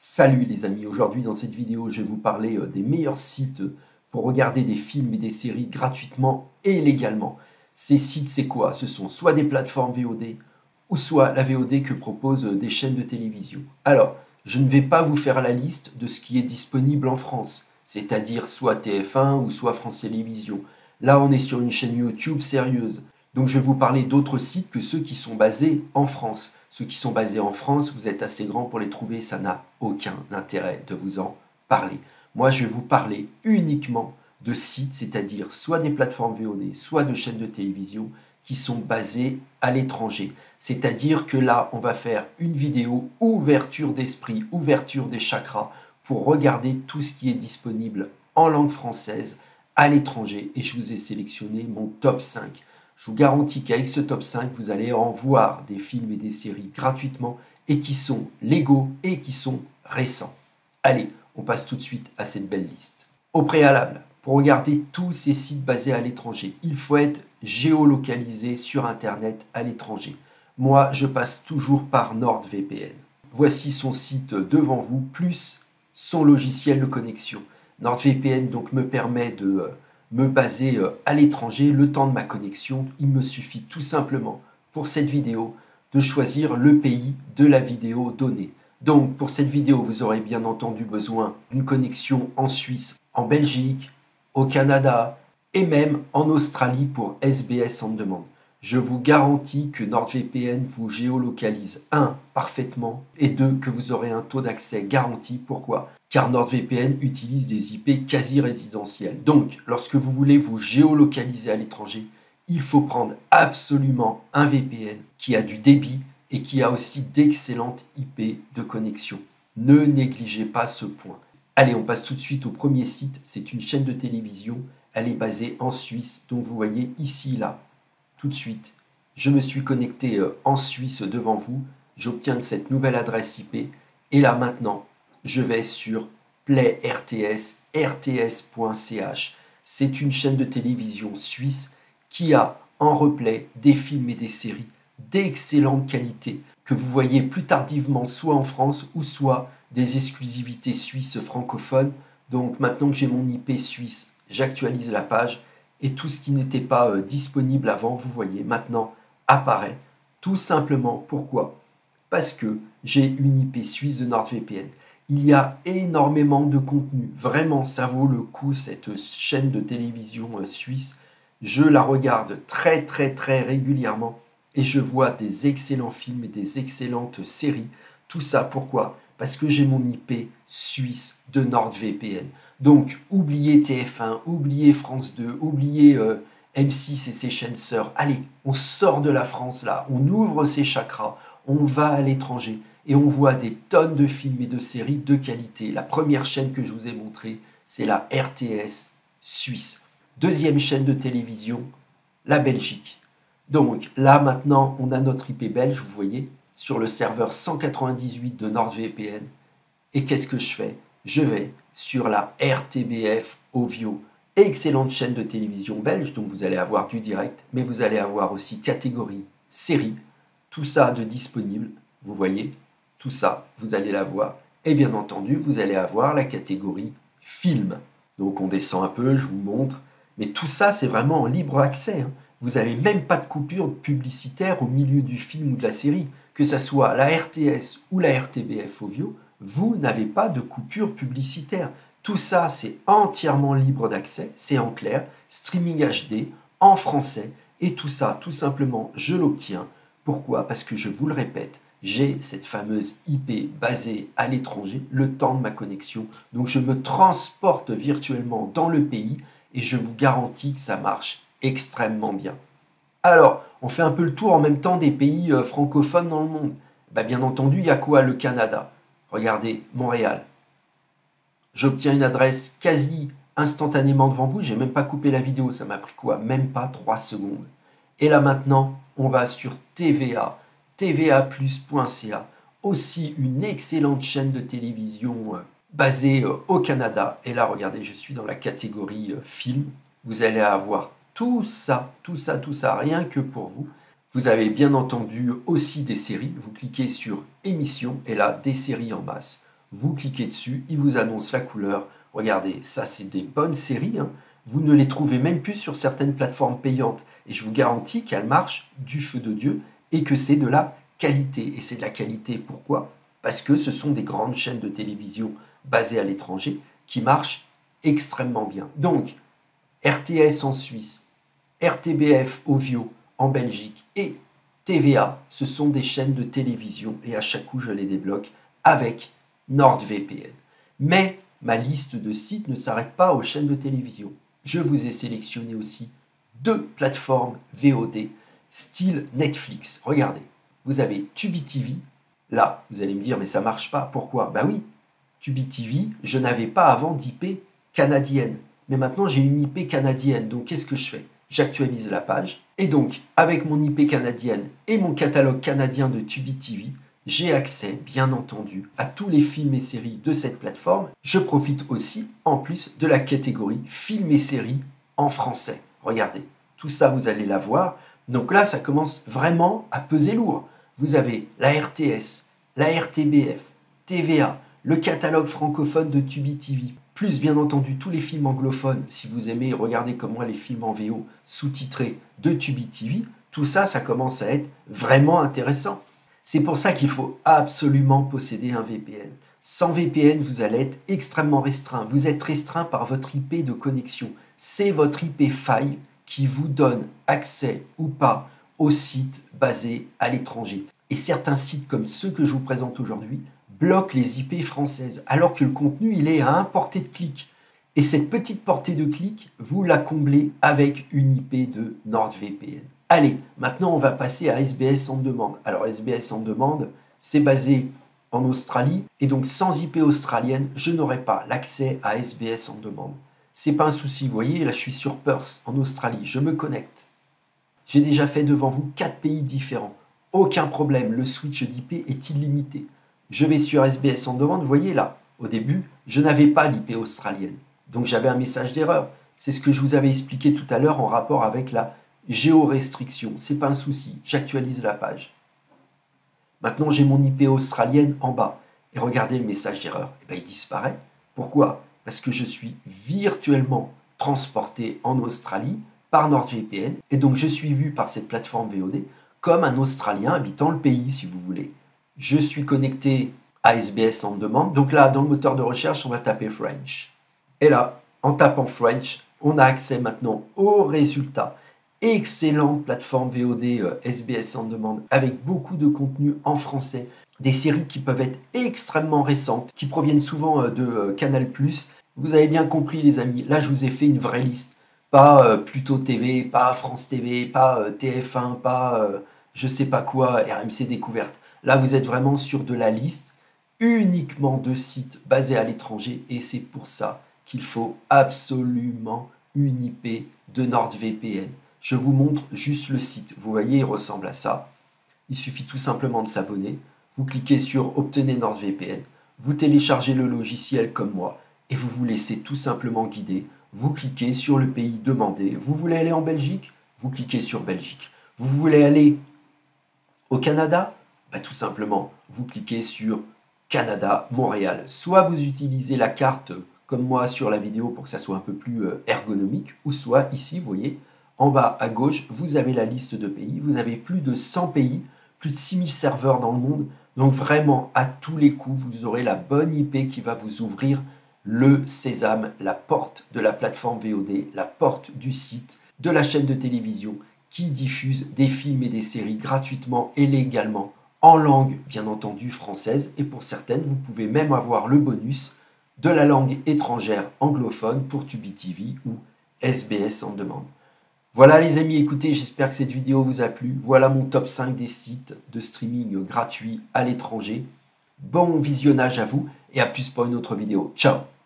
Salut les amis, aujourd'hui dans cette vidéo je vais vous parler des meilleurs sites pour regarder des films et des séries gratuitement et légalement. Ces sites c'est quoi? Ce sont soit des plateformes VOD ou soit la VOD que proposent des chaînes de télévision. Alors, je ne vais pas vous faire la liste de ce qui est disponible en France, c'est-à-dire soit TF1 ou soit France Télévisions. Là on est sur une chaîne YouTube sérieuse, donc je vais vous parler d'autres sites que ceux qui sont basés en France. Ceux qui sont basés en France, vous êtes assez grand pour les trouver, ça n'a aucun intérêt de vous en parler. Moi, je vais vous parler uniquement de sites, c'est-à-dire soit des plateformes VOD, soit de chaînes de télévision qui sont basées à l'étranger. C'est-à-dire que là, on va faire une vidéo ouverture d'esprit, ouverture des chakras, pour regarder tout ce qui est disponible en langue française à l'étranger. Et je vous ai sélectionné mon top 5. Je vous garantis qu'avec ce top 5, vous allez en voir des films et des séries gratuitement et qui sont légaux et qui sont récents. Allez, on passe tout de suite à cette belle liste. Au préalable, pour regarder tous ces sites basés à l'étranger, il faut être géolocalisé sur Internet à l'étranger. Moi, je passe toujours par NordVPN. Voici son site devant vous, plus son logiciel de connexion. NordVPN donc me permet de me baser à l'étranger le temps de ma connexion. Il me suffit tout simplement pour cette vidéo de choisir le pays de la vidéo donnée. Donc pour cette vidéo, vous aurez bien entendu besoin d'une connexion en Suisse, en Belgique, au Canada et même en Australie pour SBS en demande. Je vous garantis que NordVPN vous géolocalise 1 parfaitement et 2 que vous aurez un taux d'accès garanti. Pourquoi? Car NordVPN utilise des IP quasi résidentiels. Donc, lorsque vous voulez vous géolocaliser à l'étranger, il faut prendre absolument un VPN qui a du débit et qui a aussi d'excellentes IP de connexion. Ne négligez pas ce point. Allez, on passe tout de suite au premier site. C'est une chaîne de télévision. Elle est basée en Suisse. Donc, vous voyez ici, là, tout de suite, je me suis connecté en Suisse devant vous. J'obtiens cette nouvelle adresse IP. Et là, maintenant, je vais sur Play RTS, rts.ch. C'est une chaîne de télévision suisse qui a en replay des films et des séries d'excellente qualité que vous voyez plus tardivement soit en France ou soit des exclusivités suisses francophones. Donc maintenant que j'ai mon IP suisse, j'actualise la page et tout ce qui n'était pas disponible avant, vous voyez, maintenant apparaît. Tout simplement, pourquoi? Parce que j'ai une IP suisse de NordVPN. Il y a énormément de contenu. Vraiment, ça vaut le coup, cette chaîne de télévision suisse. Je la regarde très régulièrement et je vois des excellents films et des excellentes séries. Tout ça, pourquoi? Parce que j'ai mon IP suisse de NordVPN. Donc, oubliez TF1, oubliez France 2, oubliez M6 et ses chaînes sœurs. Allez, on sort de la France là, on ouvre ses chakras, on va à l'étranger et on voit des tonnes de films et de séries de qualité. La première chaîne que je vous ai montrée, c'est la RTS suisse. Deuxième chaîne de télévision, la Belgique. Donc là maintenant, on a notre IP belge, vous voyez, sur le serveur 198 de NordVPN. Et qu'est-ce que je fais? Je vais sur la RTBF Ovio. Excellente chaîne de télévision belge, donc vous allez avoir du direct, mais vous allez avoir aussi catégorie, série, tout ça de disponible, vous voyez, tout ça, vous allez l'avoir. Et bien entendu, vous allez avoir la catégorie film. Donc on descend un peu, je vous montre, mais tout ça, c'est vraiment en libre accès. Vous n'avez même pas de coupure publicitaire au milieu du film ou de la série, que ce soit la RTS ou la RTBF Ovio, vous n'avez pas de coupure publicitaire. Tout ça, c'est entièrement libre d'accès, c'est en clair, streaming HD, en français, et tout ça, tout simplement, je l'obtiens. Pourquoi? Parce que je vous le répète, j'ai cette fameuse IP basée à l'étranger, le temps de ma connexion. Donc je me transporte virtuellement dans le pays et je vous garantis que ça marche extrêmement bien. Alors, on fait un peu le tour en même temps des pays francophones dans le monde. Bien entendu, il y a quoi? Le Canada. Regardez, Montréal. J'obtiens une adresse quasi instantanément devant vous. J'ai même pas coupé la vidéo. Ça m'a pris quoi? Même pas 3 secondes. Et là maintenant, on va sur TVA, tvaplus.ca. Aussi une excellente chaîne de télévision basée au Canada. Et là, regardez, je suis dans la catégorie film. Vous allez avoir tout ça, rien que pour vous. Vous avez bien entendu aussi des séries. Vous cliquez sur émissions et là, des séries en masse. Vous cliquez dessus, il vous annonce la couleur. Regardez, ça c'est des bonnes séries, hein. Vous ne les trouvez même plus sur certaines plateformes payantes. Et je vous garantis qu'elles marchent du feu de Dieu et que c'est de la qualité. Et c'est de la qualité, pourquoi? Parce que ce sont des grandes chaînes de télévision basées à l'étranger qui marchent extrêmement bien. Donc, RTS en Suisse, RTBF Ovio en Belgique et TVA, ce sont des chaînes de télévision et à chaque coup je les débloque avec NordVPN. Mais ma liste de sites ne s'arrête pas aux chaînes de télévision. Je vous ai sélectionné aussi 2 plateformes VOD style Netflix. Regardez, vous avez Tubi TV. Là, vous allez me dire, mais ça marche pas. Pourquoi? Ben oui, Tubi TV, je n'avais pas avant d'IP canadienne. Mais maintenant, j'ai une IP canadienne. Donc, qu'est-ce que je fais? J'actualise la page. Et donc, avec mon IP canadienne et mon catalogue canadien de Tubi TV, j'ai accès, bien entendu, à tous les films et séries de cette plateforme. Je profite aussi, en plus, de la catégorie films et séries en français. Regardez, tout ça, vous allez la voir. Donc là, ça commence vraiment à peser lourd. Vous avez la RTS, la RTBF, TVA, le catalogue francophone de Tubi TV, plus bien entendu tous les films anglophones, si vous aimez regarder comme moi les films en VO sous-titrés de Tubi TV. Tout ça, ça commence à être vraiment intéressant. C'est pour ça qu'il faut absolument posséder un VPN. Sans VPN, vous allez être extrêmement restreint. Vous êtes restreint par votre IP de connexion. C'est votre IP faille qui vous donne accès ou pas aux sites basés à l'étranger. Et certains sites comme ceux que je vous présente aujourd'hui bloquent les IP françaises alors que le contenu il est à un portée de clic. Et cette petite portée de clic, vous la comblez avec une IP de NordVPN. Allez, maintenant on va passer à SBS On Demand. Alors SBS On Demand, c'est basé en Australie et donc sans IP australienne, je n'aurai pas l'accès à SBS On Demand. C'est pas un souci, vous voyez, là je suis sur Perth en Australie, je me connecte. J'ai déjà fait devant vous 4 pays différents. Aucun problème, le switch d'IP est illimité. Je vais sur SBS On Demand, vous voyez là, au début, je n'avais pas l'IP australienne. Donc j'avais un message d'erreur. C'est ce que je vous avais expliqué tout à l'heure en rapport avec la géorestriction. C'est pas un souci, j'actualise la page. Maintenant j'ai mon IP australienne en bas. Et regardez le message d'erreur. Et bien, il disparaît. Pourquoi? Parce que je suis virtuellement transporté en Australie par NordVPN. Et donc je suis vu par cette plateforme VOD comme un Australien habitant le pays, si vous voulez. Je suis connecté à SBS On Demand. Donc là, dans le moteur de recherche, on va taper French. Et là, en tapant French, on a accès maintenant aux résultats. Excellente plateforme VOD SBS On Demand avec beaucoup de contenu en français. Des séries qui peuvent être extrêmement récentes, qui proviennent souvent de Canal+. Vous avez bien compris les amis, là je vous ai fait une vraie liste. Pas Pluto TV, pas France TV, pas TF1, pas je sais pas quoi, RMC Découverte. Là vous êtes vraiment sur de la liste uniquement de sites basés à l'étranger et c'est pour ça qu'il faut absolument une IP de NordVPN. Je vous montre juste le site. Vous voyez, il ressemble à ça. Il suffit tout simplement de s'abonner. Vous cliquez sur Obtenez NordVPN. Vous téléchargez le logiciel comme moi et vous vous laissez tout simplement guider. Vous cliquez sur le pays demandé. Vous voulez aller en Belgique? Vous cliquez sur Belgique. Vous voulez aller au Canada? Tout simplement, vous cliquez sur Canada, Montréal. Soit vous utilisez la carte comme moi sur la vidéo pour que ça soit un peu plus ergonomique, ou soit ici, vous voyez, en bas à gauche, vous avez la liste de pays. Vous avez plus de 100 pays, plus de 6000 serveurs dans le monde. Donc vraiment, à tous les coups, vous aurez la bonne IP qui va vous ouvrir le sésame, la porte de la plateforme VOD, la porte du site, de la chaîne de télévision qui diffuse des films et des séries gratuitement et légalement en langue, bien entendu, française. Et pour certaines, vous pouvez même avoir le bonus de la langue étrangère anglophone pour Tubi TV ou SBS On Demand. Voilà les amis, écoutez, j'espère que cette vidéo vous a plu. Voilà mon top 5 des sites de streaming gratuits à l'étranger. Bon visionnage à vous et à plus pour une autre vidéo. Ciao!